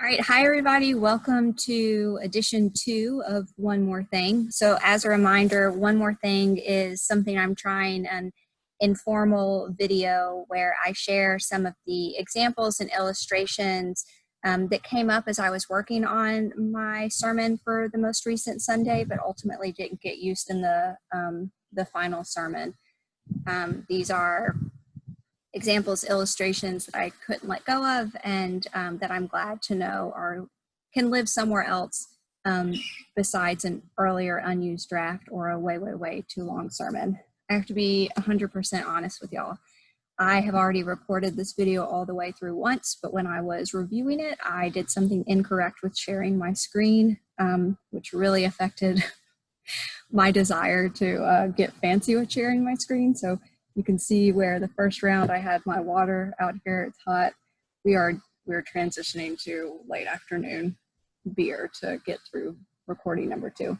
All right, hi everybody. Welcome to edition 2 of One More Thing. So as a reminder, One More Thing is something I'm trying an informal video where I share some of the examples and illustrations that came up as I was working on my sermon for the most recent Sunday, but ultimately didn't get used in the final sermon. These are examples, illustrations that I couldn't let go of, and that I'm glad to know can live somewhere else besides an earlier unused draft or a way too long sermon. I have to be 100% honest with y'all. I have already recorded this video all the way through once, but when I was reviewing it, I did something incorrect with sharing my screen, which really affected my desire to get fancy with sharing my screen. So you can see where the first round I had my water out here, it's hot. We're transitioning to late afternoon beer to get through recording number 2.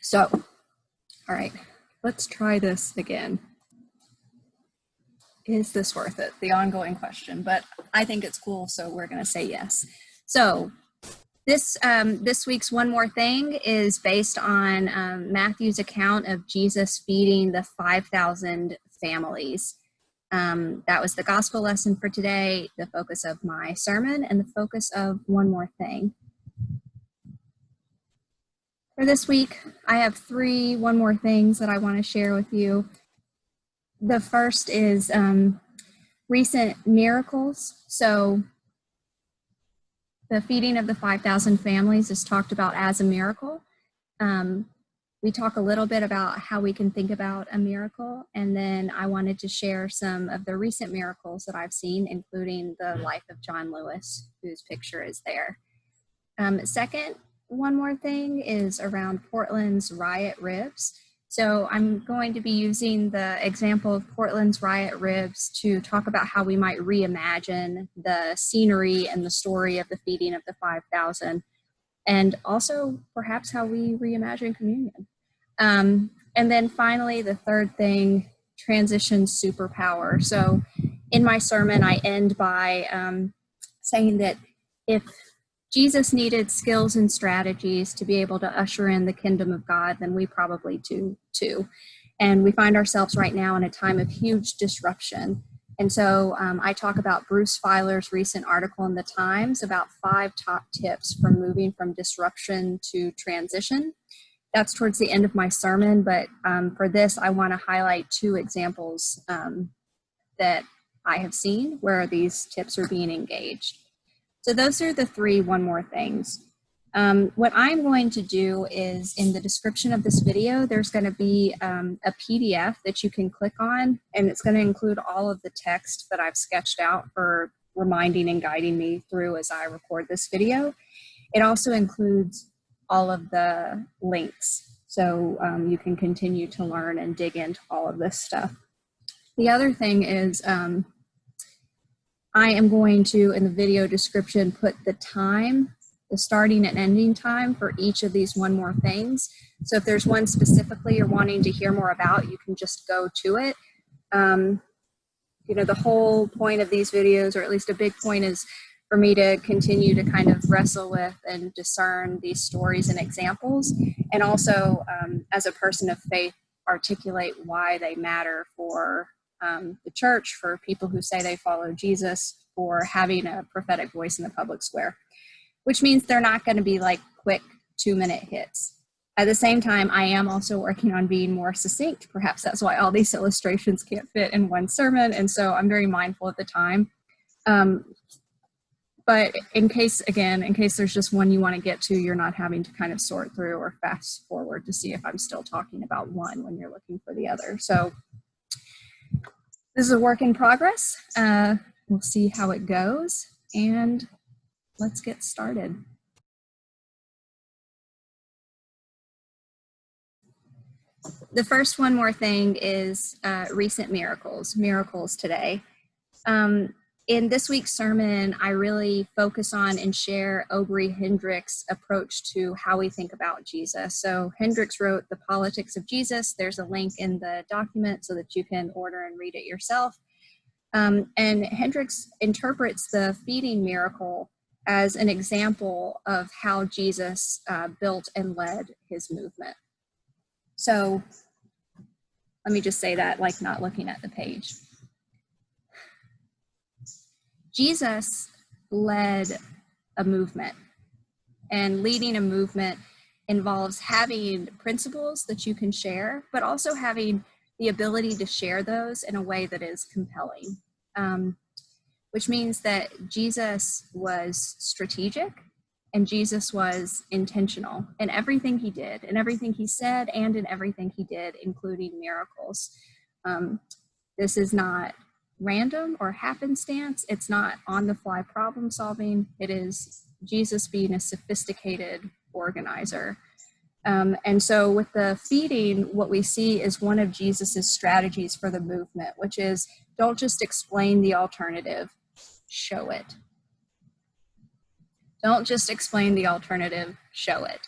So, all right, let's try this again. Is this worth it? The ongoing question, but I think it's cool, so we're gonna say yes. So this week's One More Thing is based on Matthew's account of Jesus feeding the 5,000 families. That was the gospel lesson for today, the focus of my sermon, and the focus of One More Thing. For this week, I have 3 One More Things that I want to share with you. The first is recent miracles. So the feeding of the 5,000 families is talked about as a miracle. We talk a little bit about how we can think about a miracle, and then I wanted to share some of the recent miracles that I've seen, including the life of John Lewis, whose picture is there. Second, One More Thing is around Portland's Riot ribs. So I'm going to be using the example of Portland's Riot ribs to talk about how we might reimagine the scenery and the story of the feeding of the 5,000, and also perhaps how we reimagine communion. And then finally, the third thing, transition superpower. So in my sermon, I end by saying that if Jesus needed skills and strategies to be able to usher in the kingdom of God, then we probably do too. And we find ourselves right now in a time of huge disruption. And so I talk about Bruce Feiler's recent article in the Times about 5 top tips for moving from disruption to transition. That's towards the end of my sermon, but for this, I want to highlight 2 examples that I have seen where these tips are being engaged. So those are the 3 One More Things. What I'm going to do is in the description of this video, there's going to be a PDF that you can click on, and it's going to include all of the text that I've sketched out for reminding and guiding me through as I record this video. It also includes all of the links, so you can continue to learn and dig into all of this stuff. The other thing is I am going to, in the video description, put the time, the starting and ending time for each of these One More Things. So if there's one specifically you're wanting to hear more about, you can just go to it. The whole point of these videos, or at least a big point, is for me to continue to kind of wrestle with and discern these stories and examples, and also as a person of faith, articulate why they matter for the church, for people who say they follow Jesus, for having a prophetic voice in the public square, which means they're not going to be like quick 2-minute hits. At the same time, I am also working on being more succinct. Perhaps that's why all these illustrations can't fit in one sermon, and so I'm very mindful of the time. But in case there's just one you want to get to, you're not having to kind of sort through or fast forward to see if I'm still talking about one when you're looking for the other. So this is a work in progress. We'll see how it goes, and let's get started. The first One More Thing is recent miracles today. In this week's sermon, I really focus on and share Aubrey Hendricks' approach to how we think about Jesus. So Hendricks wrote The Politics of Jesus. There's a link in the document so that you can order and read it yourself. And Hendricks interprets the feeding miracle as an example of how Jesus built and led his movement. So let me just say that, like not looking at the page. Jesus led a movement, and leading a movement involves having principles that you can share, but also having the ability to share those in a way that is compelling, which means that Jesus was strategic and Jesus was intentional in everything he did, in everything he said, and in everything he did, including miracles. This is not random or happenstance. It's not on-the-fly problem solving. It is Jesus being a sophisticated organizer. And so with the feeding, what we see is one of Jesus's strategies for the movement, which is don't just explain the alternative, show it. Don't just explain the alternative, show it.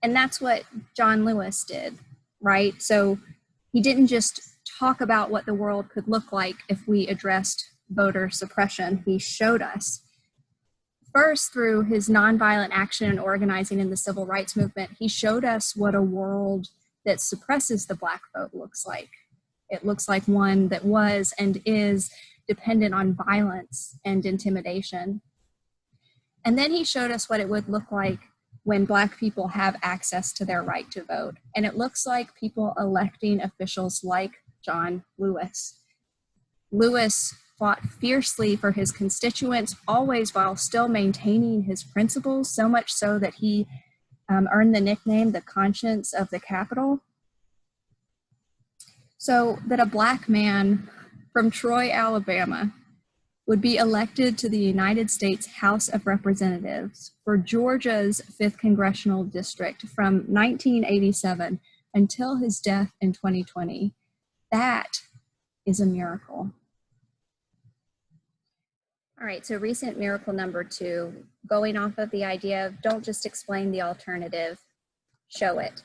And that's what John Lewis did, right? So he didn't just talk about what the world could look like if we addressed voter suppression. He showed us. First, through his nonviolent action and organizing in the civil rights movement, he showed us what a world that suppresses the Black vote looks like. It looks like one that was and is dependent on violence and intimidation. And then he showed us what it would look like when Black people have access to their right to vote. And it looks like people electing officials like John Lewis. Lewis fought fiercely for his constituents, always while still maintaining his principles, so much so that he earned the nickname the conscience of the Capitol. So that a Black man from Troy, Alabama, would be elected to the United States House of Representatives for Georgia's 5th Congressional District from 1987 until his death in 2020. That is a miracle. All right, so recent miracle number 2, going off of the idea of don't just explain the alternative, show it.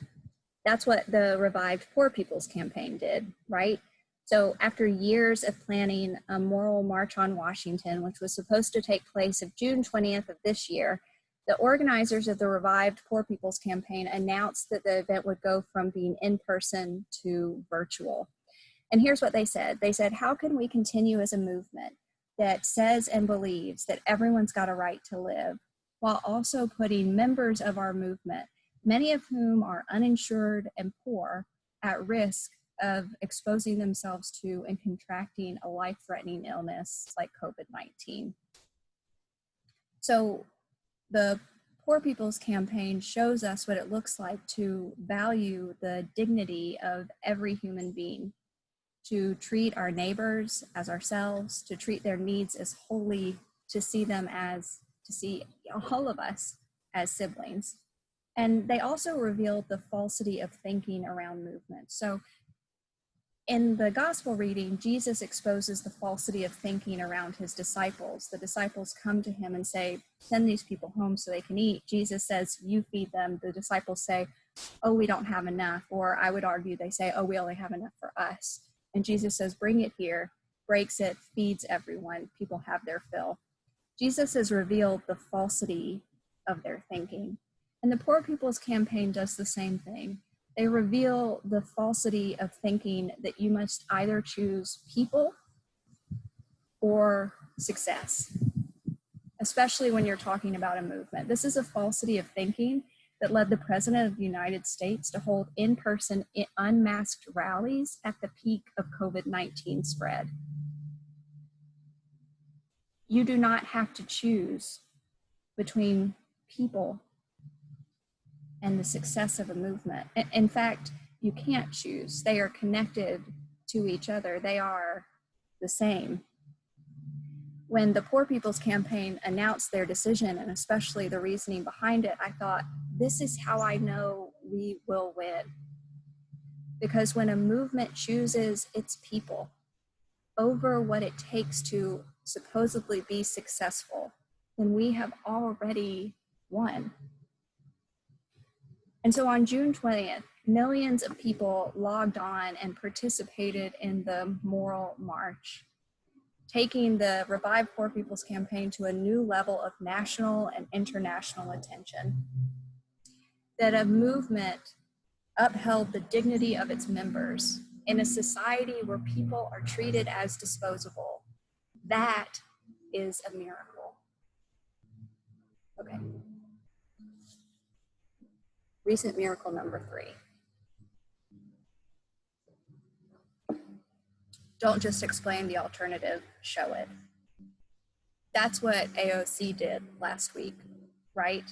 That's what the Revived Poor People's Campaign did, right? So after years of planning a moral march on Washington, which was supposed to take place of June 20th of this year, the organizers of the Revived Poor People's Campaign announced that the event would go from being in person to virtual. And here's what they said. They said, how can we continue as a movement that says and believes that everyone's got a right to live, while also putting members of our movement, many of whom are uninsured and poor, at risk of exposing themselves to and contracting a life-threatening illness like COVID-19. So the Poor People's Campaign shows us what it looks like to value the dignity of every human being, to treat our neighbors as ourselves, to treat their needs as holy, to see all of us as siblings. And they also revealed the falsity of thinking around movement. So in the gospel reading, Jesus exposes the falsity of thinking around his disciples. The disciples come to him and say, send these people home so they can eat. Jesus says, you feed them. The disciples say, oh, we don't have enough. Or I would argue, they say, oh, we only have enough for us. And Jesus says, bring it here, breaks it, feeds everyone. People have their fill. Jesus has revealed the falsity of their thinking. And the Poor People's Campaign does the same thing. They reveal the falsity of thinking that you must either choose people or success, especially when you're talking about a movement. This is a falsity of thinking that led the President of the United States to hold in-person, unmasked rallies at the peak of COVID-19 spread. You do not have to choose between people and the success of a movement. In fact, you can't choose. They are connected to each other. They are the same. When the Poor People's Campaign announced their decision, and especially the reasoning behind it, I thought, this is how I know we will win. Because when a movement chooses its people over what it takes to supposedly be successful, then we have already won. And so on June 20th, millions of people logged on and participated in the Moral March. taking the Revive Poor People's campaign to a new level of national and international attention. That a movement upheld the dignity of its members in a society where people are treated as disposable. That is a miracle. Okay. Recent miracle number 3. Don't just explain the alternative, show it. That's what AOC did last week, right?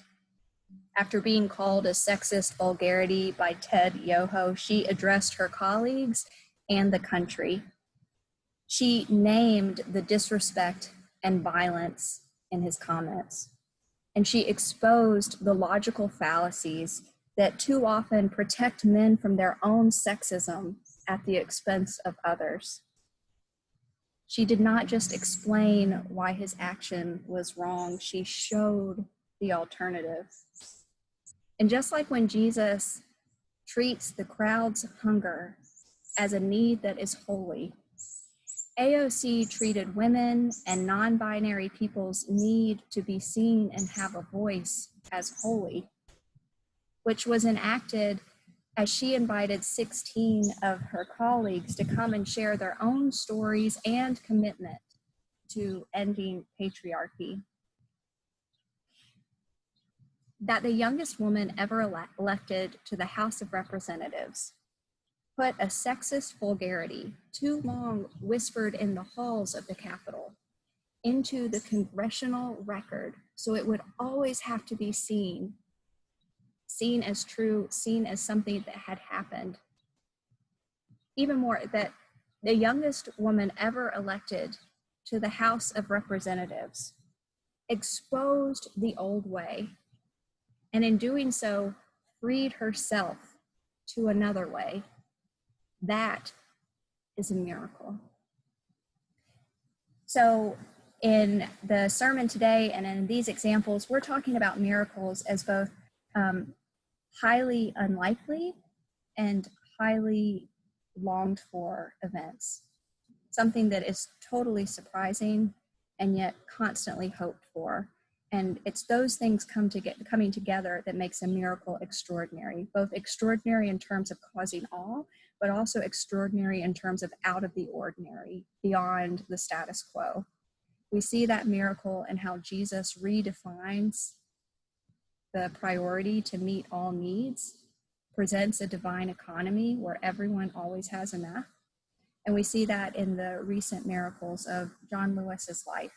After being called a sexist vulgarity by Ted Yoho, she addressed her colleagues and the country. She named the disrespect and violence in his comments, and she exposed the logical fallacies that too often protect men from their own sexism at the expense of others. She did not just explain why his action was wrong, she showed the alternative. And just like when Jesus treats the crowd's hunger as a need that is holy, AOC treated women and non-binary people's need to be seen and have a voice as holy, which was enacted as she invited 16 of her colleagues to come and share their own stories and commitment to ending patriarchy. That the youngest woman ever elected to the House of Representatives put a sexist vulgarity, too long whispered in the halls of the Capitol, into the congressional record, so it would always have to be seen as true, seen as something that had happened. Even more, that the youngest woman ever elected to the House of Representatives exposed the old way, and in doing so, freed herself to another way. That is a miracle. So in the sermon today and in these examples, we're talking about miracles as both highly unlikely and highly longed for events. Something that is totally surprising and yet constantly hoped for. And it's those things coming together that makes a miracle extraordinary, both extraordinary in terms of causing awe, but also extraordinary in terms of out of the ordinary, beyond the status quo. We see that miracle in how Jesus redefines the priority to meet all needs, presents a divine economy where everyone always has enough. And we see that in the recent miracles of John Lewis's life,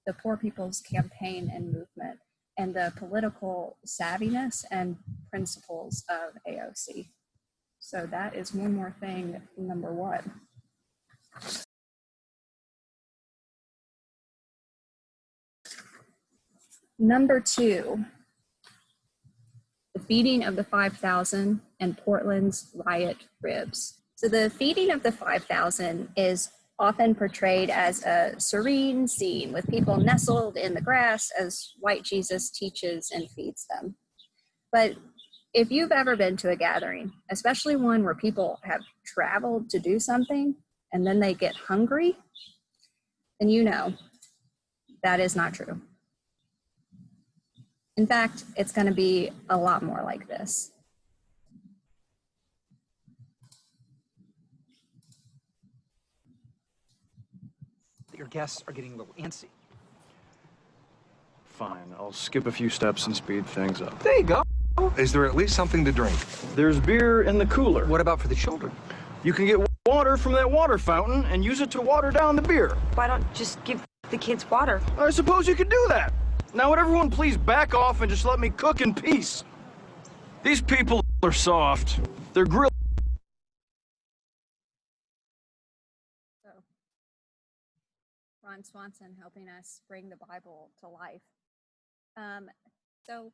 the Poor People's Campaign and movement, and the political savviness and principles of AOC. So that is one more thing, number 1. Number 2, the feeding of the 5,000 and Portland's Riot ribs. So the feeding of the 5,000 is often portrayed as a serene scene with people nestled in the grass as white Jesus teaches and feeds them. But if you've ever been to a gathering, especially one where people have traveled to do something and then they get hungry, then you know that is not true. In fact, it's going to be a lot more like this. Your guests are getting a little antsy. Fine, I'll skip a few steps and speed things up. There you go. Is there at least something to drink? There's beer in the cooler. What about for the children? You can get water from that water fountain and use it to water down the beer. Why don't you just give the kids water? I suppose you could do that. Now would everyone please back off and just let me cook in peace? These people are soft. They're grilled. Ron Swanson helping us bring the Bible to life. So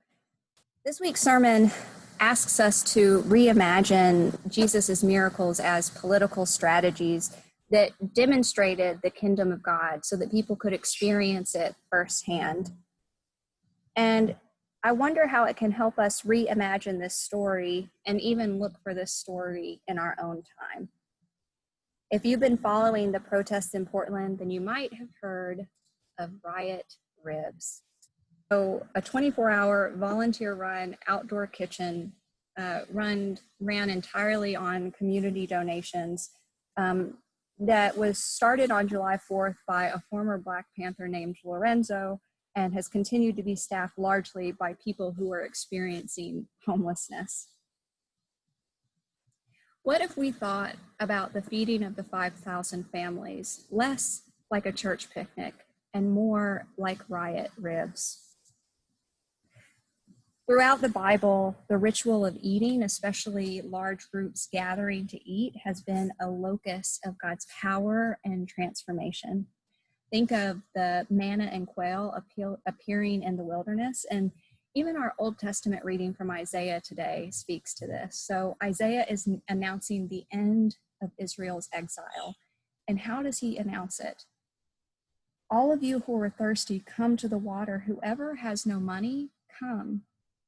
this week's sermon asks us to reimagine Jesus's miracles as political strategies that demonstrated the kingdom of God so that people could experience it firsthand. And I wonder how it can help us reimagine this story and even look for this story in our own time. If you've been following the protests in Portland, then you might have heard of Riot Ribs. So a 24-hour volunteer-run outdoor kitchen ran entirely on community donations that was started on July 4th by a former Black Panther named Lorenzo and has continued to be staffed largely by people who are experiencing homelessness. What if we thought about the feeding of the 5,000 families less like a church picnic and more like Riot Ribs? Throughout the Bible, the ritual of eating, especially large groups gathering to eat, has been a locus of God's power and transformation. Think of the manna and quail appearing in the wilderness, and even our Old Testament reading from Isaiah today speaks to this. So Isaiah is announcing the end of Israel's exile. And how does he announce it? All of you who are thirsty, come to the water. Whoever has no money, come,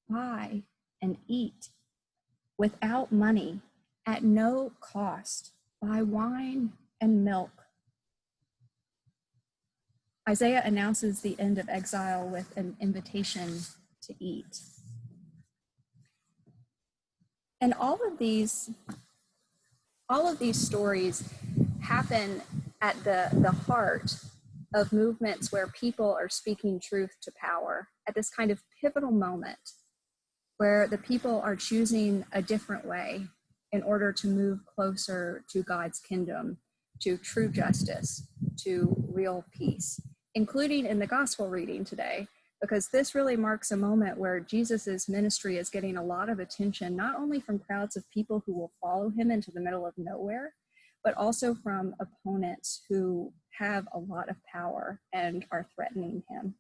buy and eat. Without money, at no cost, buy wine and milk. Isaiah announces the end of exile with an invitation to eat. And all of these stories happen at the heart of movements where people are speaking truth to power at this kind of pivotal moment where the people are choosing a different way in order to move closer to God's kingdom, to true justice, to real peace, including in the gospel reading today, because this really marks a moment where Jesus's ministry is getting a lot of attention, not only from crowds of people who will follow him into the middle of nowhere, but also from opponents who have a lot of power and are threatening him.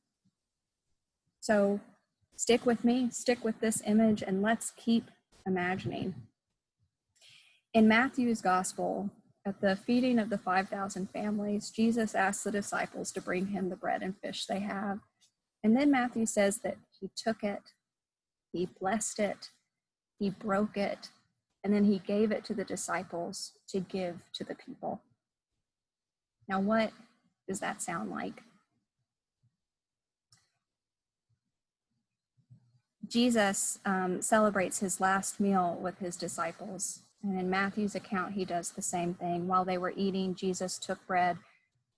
So stick with me, stick with this image, and let's keep imagining. In Matthew's gospel, at the feeding of the 5,000 families, Jesus asked the disciples to bring him the bread and fish they have. And then Matthew says that he took it, he blessed it, he broke it, and then he gave it to the disciples to give to the people. Now, what does that sound like? Jesus celebrates his last meal with his disciples. And in Matthew's account, he does the same thing. While they were eating, Jesus took bread,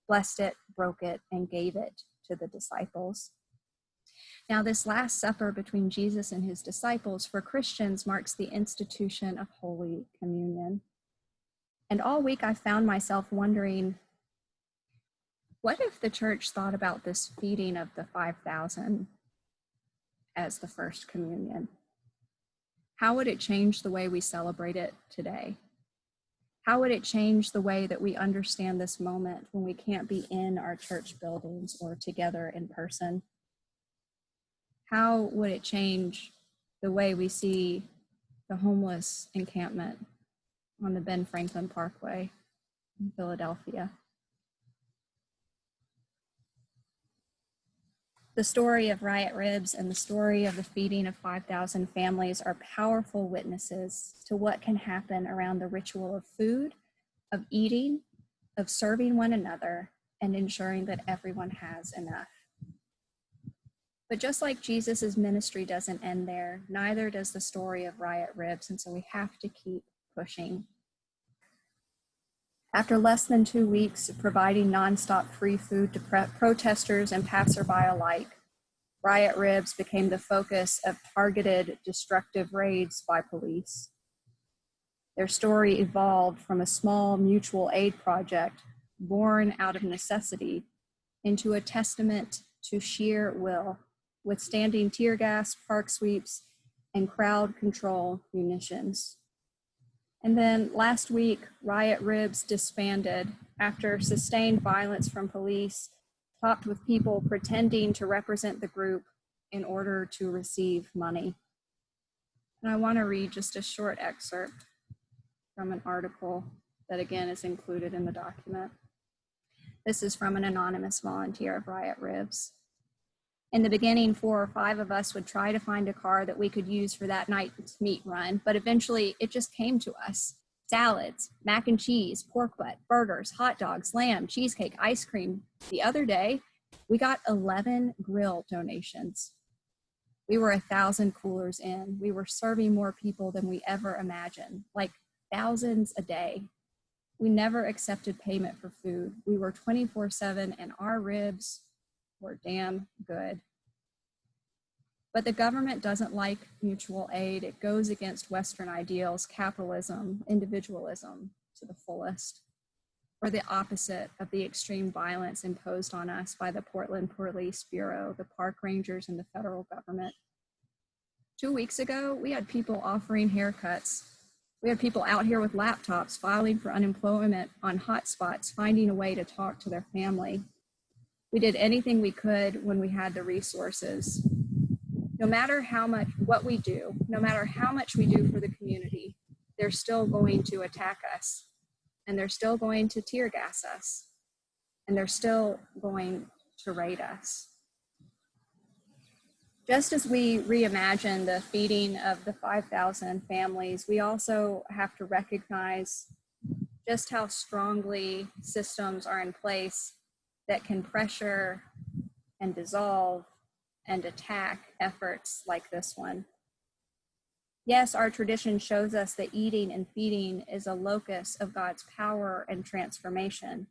blessed it, broke it, and gave it to the disciples. Now, this Last Supper between Jesus and his disciples for Christians marks the institution of Holy Communion. And all week I found myself wondering, what if the church thought about this feeding of the 5,000 as the first communion? How would it change the way we celebrate it today? How would it change the way that we understand this moment when we can't be in our church buildings or together in person? How would it change the way we see the homeless encampment on the Ben Franklin Parkway in Philadelphia? The story of Riot Ribs and the story of the feeding of 5,000 families are powerful witnesses to what can happen around the ritual of food, of eating, of serving one another, and ensuring that everyone has enough. But just like Jesus's ministry doesn't end there, neither does the story of Riot Ribs, and so we have to keep pushing. After less than 2 weeks of providing nonstop free food to protesters and passerby alike, Riot Ribs became the focus of targeted, destructive raids by police. Their story evolved from a small mutual aid project born out of necessity into a testament to sheer will, withstanding tear gas, park sweeps, and crowd control munitions. And then last week, Riot Ribs disbanded after sustained violence from police, topped with people pretending to represent the group in order to receive money. And I want to read just a short excerpt from an article that again is included in the document. This is from an anonymous volunteer of Riot Ribs. In the beginning, 4 or 5 of us would try to find a car that we could use for that night's meat run, but eventually it just came to us. Salads, mac and cheese, pork butt, burgers, hot dogs, lamb, cheesecake, ice cream. The other day, we got 11 grill donations. We were 1,000 coolers in. We were serving more people than we ever imagined, like thousands a day. We never accepted payment for food. We were 24/7 and our ribs were damn good. But the government doesn't like mutual aid. It goes against Western ideals, capitalism, individualism to the fullest, or the opposite of the extreme violence imposed on us by the Portland Police Bureau, the park rangers, and the federal government. 2 weeks ago, we had people offering haircuts. We had people out here with laptops filing for unemployment on hotspots, finding a way to talk to their family. We did anything we could when we had the resources. No matter how much what we do, no matter how much we do for the community, they're still going to attack us, and they're still going to tear gas us, and they're still going to raid us. Just as we reimagine the feeding of the 5,000 families, we also have to recognize just how strongly systems are in place that can pressure and dissolve and attack efforts like this one. Yes, our tradition shows us that eating and feeding is a locus of God's power and transformation.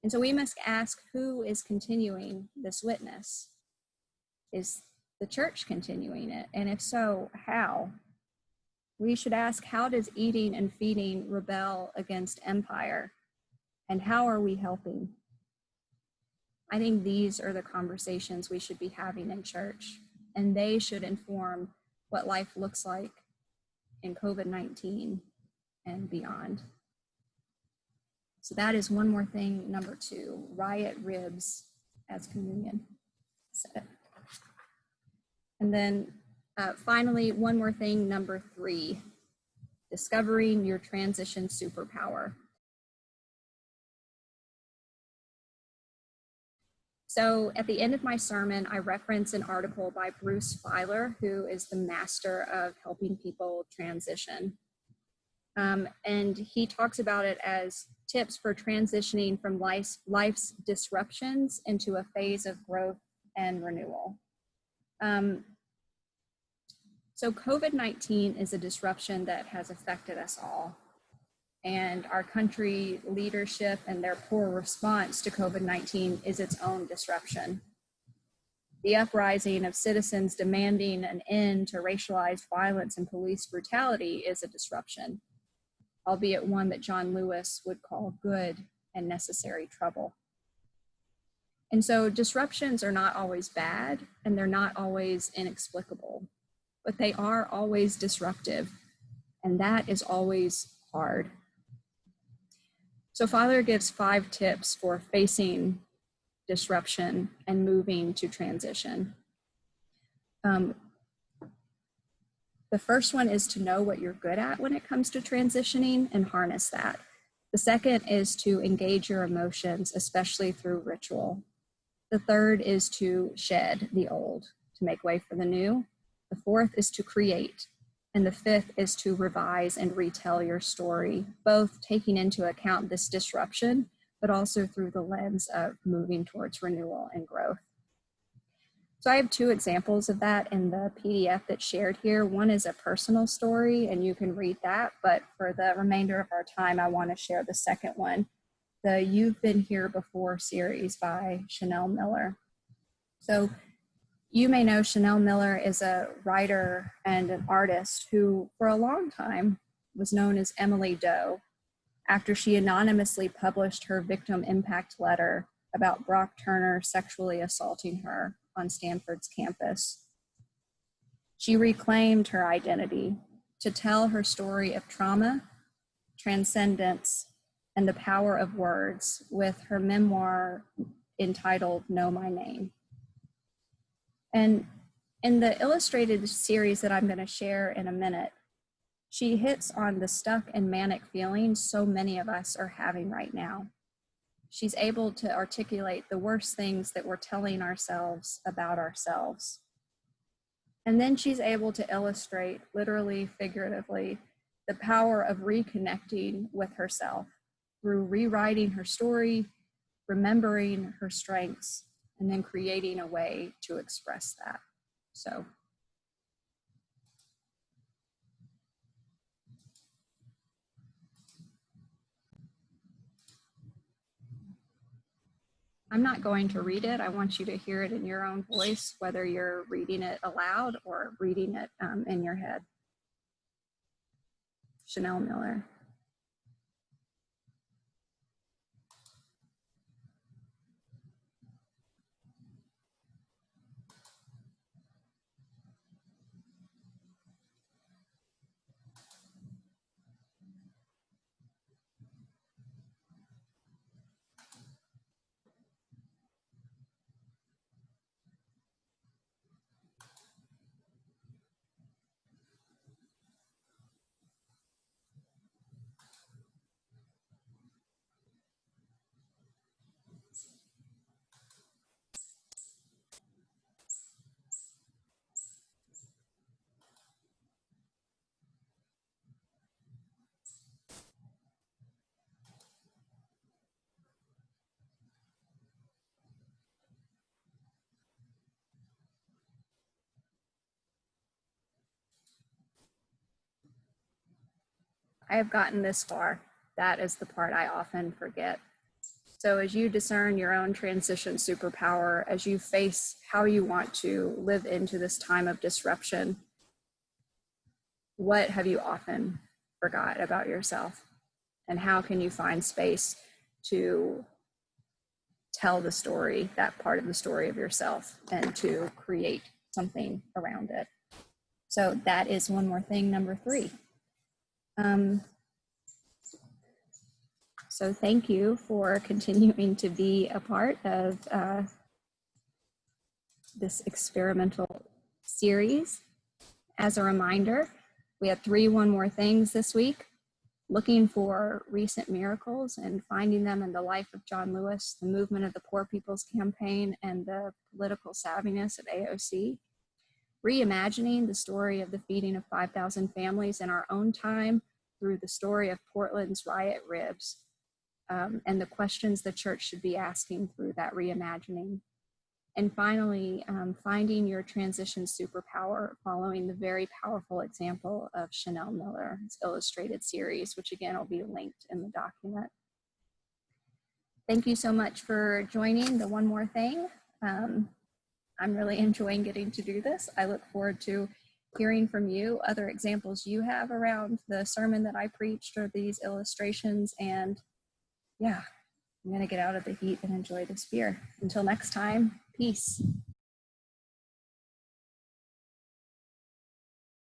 And so we must ask, who is continuing this witness? Is the church continuing it? And if so, how? We should ask, how does eating and feeding rebel against empire? And how are we helping? I think these are the conversations we should be having in church, and they should inform what life looks like in COVID-19 and beyond. So that is one more thing, number 2, Riot ribs as communion. Said it. And then finally, one more thing, number 3, discovering your transition superpower. So at the end of my sermon, I reference an article by Bruce Feiler, who is the master of helping people transition. And he talks about it as tips for transitioning from life's disruptions into a phase of growth and renewal. So COVID-19 is a disruption that has affected us all. And our country leadership and their poor response to COVID-19 is its own disruption. The uprising of citizens demanding an end to racialized violence and police brutality is a disruption, albeit one that John Lewis would call good and necessary trouble. And so disruptions are not always bad, and they're not always inexplicable, but they are always disruptive, and that is always hard. So Feiler gives 5 tips for facing disruption and moving to transition. The first one is to know what you're good at when it comes to transitioning and harness that. The second is to engage your emotions, especially through ritual. The third is to shed the old, to make way for the new. The fourth is to create. And the fifth is to revise and retell your story, both taking into account this disruption, but also through the lens of moving towards renewal and growth. So I have 2 examples of that in the PDF that's shared here. One is a personal story, and you can read that, but for the remainder of our time, I want to share the second one, the You've Been Here Before series by Chanel Miller. So you may know Chanel Miller is a writer and an artist who, for a long time, was known as Emily Doe, after she anonymously published her victim impact letter about Brock Turner sexually assaulting her on Stanford's campus. She reclaimed her identity to tell her story of trauma, transcendence, and the power of words with her memoir entitled Know My Name. And in the illustrated series that I'm going to share in a minute, she hits on the stuck and manic feelings so many of us are having right now. She's able to articulate the worst things that we're telling ourselves about ourselves. And then she's able to illustrate, literally, figuratively, the power of reconnecting with herself through rewriting her story, remembering her strengths, and then creating a way to express that. So I'm not going to read it. I want you to hear it in your own voice, whether you're reading it aloud or reading it in your head. Chanel Miller. I have gotten this far. That is the part I often forget. So as you discern your own transition superpower, as you face how you want to live into this time of disruption, what have you often forgot about yourself? And how can you find space to tell the story, that part of the story of yourself, and to create something around it? So that is one more thing, number 3. So thank you for continuing to be a part of this experimental series. As a reminder, we have 3 one more things this week: looking for recent miracles and finding them in the life of John Lewis, the movement of the Poor People's Campaign, and the political savviness of AOC; reimagining the story of the feeding of 5,000 families in our own time through the story of Portland's Riot ribs, and the questions the church should be asking through that reimagining. And finally, finding your transition superpower, following the very powerful example of Chanel Miller's illustrated series, which again will be linked in the document. Thank you so much for joining the One More Thing. I'm really enjoying getting to do this. I look forward to hearing from you, other examples you have around the sermon that I preached or these illustrations. And yeah, I'm gonna get out of the heat and enjoy this beer. Until next time, peace.